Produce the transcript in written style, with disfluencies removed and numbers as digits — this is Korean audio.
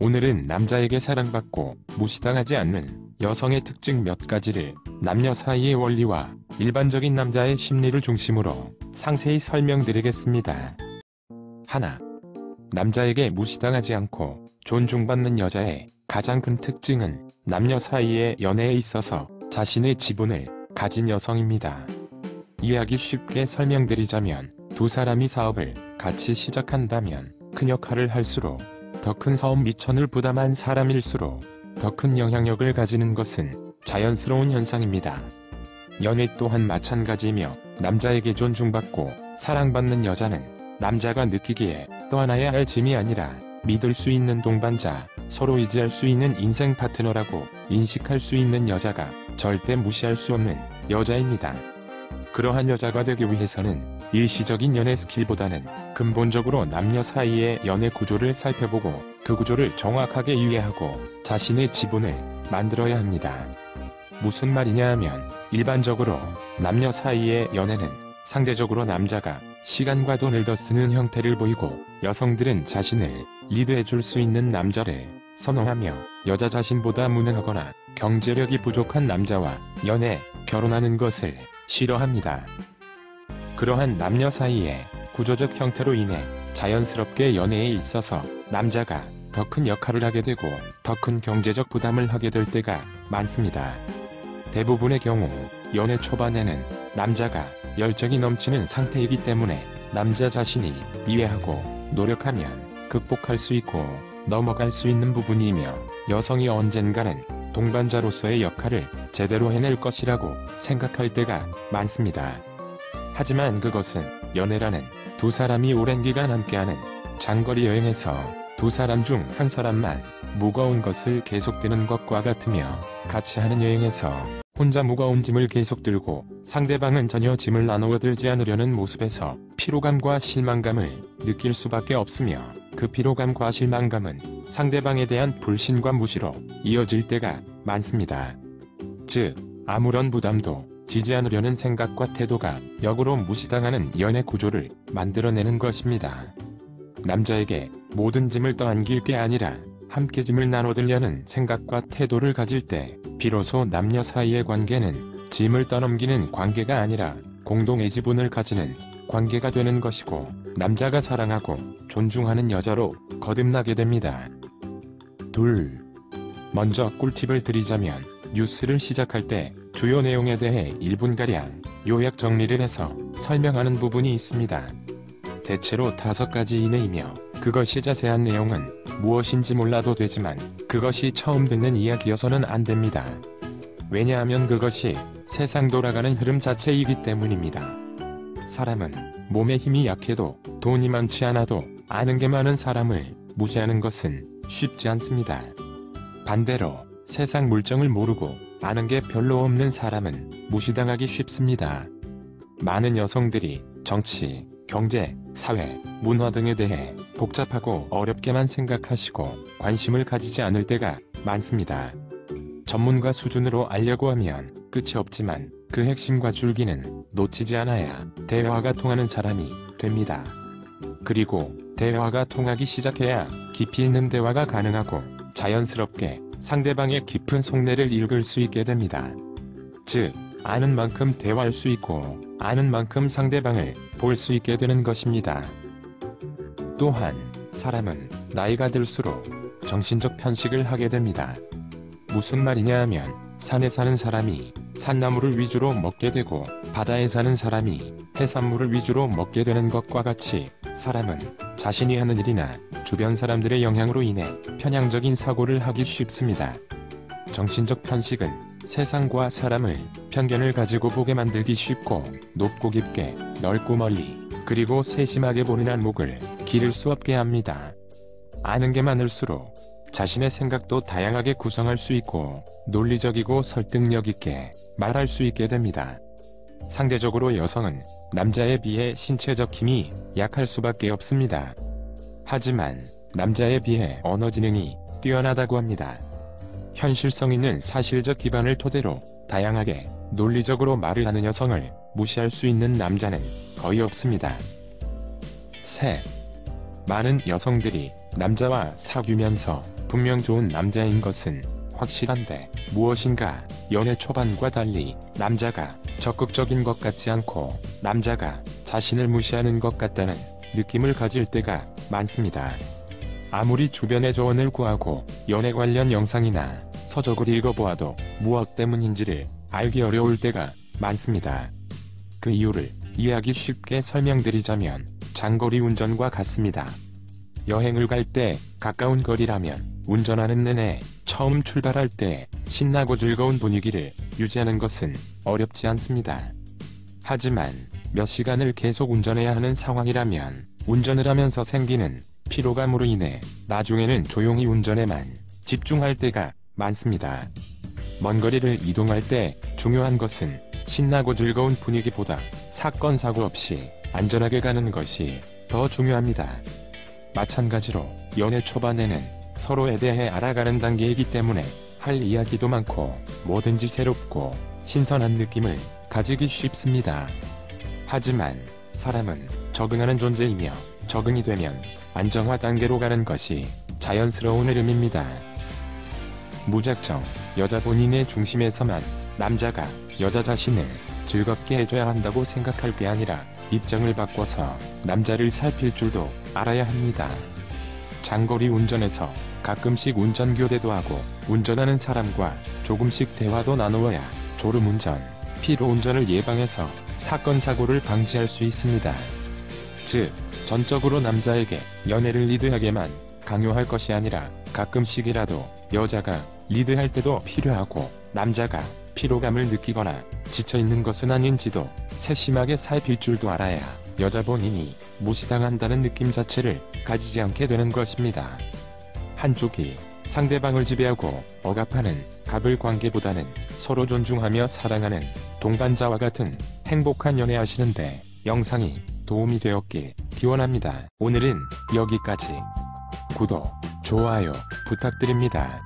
오늘은 남자에게 사랑받고 무시당하지 않는 여성의 특징 몇 가지를 남녀 사이의 원리와 일반적인 남자의 심리를 중심으로 상세히 설명드리겠습니다. 하나, 남자에게 무시당하지 않고 존중받는 여자의 가장 큰 특징은 남녀 사이의 연애에 있어서 자신의 지분을 가진 여성입니다. 이해하기 쉽게 설명드리자면 두 사람이 사업을 같이 시작한다면 큰 역할을 할수록 더 큰 사업 미천을 부담한 사람일수록 더 큰 영향력을 가지는 것은 자연스러운 현상입니다. 연애 또한 마찬가지이며 남자에게 존중받고 사랑받는 여자는 남자가 느끼기에 떠안아야 할 짐이 아니라 믿을 수 있는 동반자, 서로 의지할 수 있는 인생 파트너라고 인식할 수 있는 여자가 절대 무시할 수 없는 여자입니다. 그러한 여자가 되기 위해서는 일시적인 연애 스킬보다는 근본적으로 남녀 사이의 연애 구조를 살펴보고 그 구조를 정확하게 이해하고 자신의 지분을 만들어야 합니다. 무슨 말이냐 하면 일반적으로 남녀 사이의 연애는 상대적으로 남자가 시간과 돈을 더 쓰는 형태를 보이고 여성들은 자신을 리드해줄 수 있는 남자를 선호하며 여자 자신보다 무능하거나 경제력이 부족한 남자와 연애, 결혼하는 것을 싫어합니다. 그러한 남녀 사이의 구조적 형태로 인해 자연스럽게 연애에 있어서 남자가 더 큰 역할을 하게 되고 더 큰 경제적 부담을 하게 될 때가 많습니다. 대부분의 경우 연애 초반에는 남자가 열정이 넘치는 상태이기 때문에 남자 자신이 이해하고 노력하면 극복할 수 있고 넘어갈 수 있는 부분이며 여성이 언젠가는 동반자로서의 역할을 제대로 해낼 것이라고 생각할 때가 많습니다. 하지만 그것은 연애라는 두 사람이 오랜 기간 함께하는 장거리 여행에서 두 사람 중 한 사람만 무거운 것을 계속 드는 것과 같으며 같이 하는 여행에서 혼자 무거운 짐을 계속 들고 상대방은 전혀 짐을 나누어 들지 않으려는 모습에서 피로감과 실망감을 느낄 수밖에 없으며 그 피로감과 실망감은 상대방에 대한 불신과 무시로 이어질 때가 많습니다. 즉, 아무런 부담도 지지 않으려는 생각과 태도가 역으로 무시당하는 연애 구조를 만들어내는 것입니다. 남자에게 모든 짐을 떠안길 게 아니라 함께 짐을 나눠들려는 생각과 태도를 가질 때 비로소 남녀 사이의 관계는 짐을 떠넘기는 관계가 아니라 공동의 지분을 가지는 관계가 되는 것이고 남자가 사랑하고 존중하는 여자로 거듭나게 됩니다. 둘, 먼저 꿀팁을 드리자면 뉴스를 시작할 때 주요 내용에 대해 1분가량 요약 정리를 해서 설명하는 부분이 있습니다. 대체로 5가지 이내이며 그것이 자세한 내용은 무엇인지 몰라도 되지만 그것이 처음 듣는 이야기여서는 안 됩니다. 왜냐하면 그것이 세상 돌아가는 흐름 자체이기 때문입니다. 사람은 몸에 힘이 약해도 돈이 많지 않아도 아는 게 많은 사람을 무시하는 것은 쉽지 않습니다. 반대로 세상 물정을 모르고 아는 게 별로 없는 사람은 무시당하기 쉽습니다. 많은 여성들이 정치, 경제, 사회, 문화 등에 대해 복잡하고 어렵게만 생각하시고 관심을 가지지 않을 때가 많습니다. 전문가 수준으로 알려고 하면 끝이 없지만 그 핵심과 줄기는 놓치지 않아야 대화가 통하는 사람이 됩니다. 그리고 대화가 통하기 시작해야 깊이 있는 대화가 가능하고 자연스럽게 상대방의 깊은 속내를 읽을 수 있게 됩니다. 즉, 아는 만큼 대화할 수 있고 아는 만큼 상대방을 볼 수 있게 되는 것입니다. 또한 사람은 나이가 들수록 정신적 편식을 하게 됩니다. 무슨 말이냐 하면 산에 사는 사람이 산나물을 위주로 먹게 되고 바다에 사는 사람이 해산물을 위주로 먹게 되는 것과 같이 사람은 자신이 하는 일이나 주변 사람들의 영향으로 인해 편향적인 사고를 하기 쉽습니다. 정신적 편식은 세상과 사람을 편견을 가지고 보게 만들기 쉽고 높고 깊게 넓고 멀리 그리고 세심하게 보는 안목을 기를 수 없게 합니다. 아는 게 많을수록 자신의 생각도 다양하게 구성할 수 있고 논리적이고 설득력 있게 말할 수 있게 됩니다. 상대적으로 여성은 남자에 비해 신체적 힘이 약할 수밖에 없습니다. 하지만 남자에 비해 언어 지능이 뛰어나다고 합니다. 현실성 있는 사실적 기반을 토대로 다양하게 논리적으로 말을 하는 여성을 무시할 수 있는 남자는 거의 없습니다. 셋, 많은 여성들이 남자와 사귀면서 분명 좋은 남자인 것은 확실한데 무엇인가 연애 초반과 달리 남자가 적극적인 것 같지 않고 남자가 자신을 무시하는 것 같다는 느낌을 가질 때가 많습니다. 아무리 주변에 조언을 구하고 연애 관련 영상이나 서적을 읽어보아도 무엇 때문인지를 알기 어려울 때가 많습니다. 그 이유를 이해하기 쉽게 설명드리자면 장거리 운전과 같습니다. 여행을 갈 때 가까운 거리라면 운전하는 내내 처음 출발할 때 신나고 즐거운 분위기를 유지하는 것은 어렵지 않습니다. 하지만 몇 시간을 계속 운전해야 하는 상황이라면 운전을 하면서 생기는 피로감으로 인해 나중에는 조용히 운전에만 집중할 때가 많습니다. 먼 거리를 이동할 때 중요한 것은 신나고 즐거운 분위기보다 사건 사고 없이 안전하게 가는 것이 더 중요합니다. 마찬가지로 연애 초반에는 서로에 대해 알아가는 단계이기 때문에 할 이야기도 많고 뭐든지 새롭고 신선한 느낌을 가지기 쉽습니다. 하지만 사람은 적응하는 존재이며 적응이 되면 안정화 단계로 가는 것이 자연스러운 흐름입니다. 무작정 여자 본인의 중심에서만 남자가 여자 자신을 즐겁게 해줘야 한다고 생각할 게 아니라 입장을 바꿔서 남자를 살필 줄도 알아야 합니다. 장거리 운전에서 가끔씩 운전교대도 하고 운전하는 사람과 조금씩 대화도 나누어야 졸음운전, 피로운전을 예방해서 사건 사고를 방지할 수 있습니다. 즉, 전적으로 남자에게 연애를 리드하게만 강요할 것이 아니라 가끔씩이라도 여자가 리드할 때도 필요하고 남자가 피로감을 느끼거나 지쳐있는 것은 아닌지도 세심하게 살필 줄도 알아야 여자 본인이 무시당한다는 느낌 자체를 가지지 않게 되는 것입니다. 한쪽이 상대방을 지배하고 억압하는 갑을 관계보다는 서로 존중하며 사랑하는 동반자와 같은 행복한 연애하시는데 영상이 도움이 되었길 기원합니다. 오늘은 여기까지. 구독, 좋아요 부탁드립니다.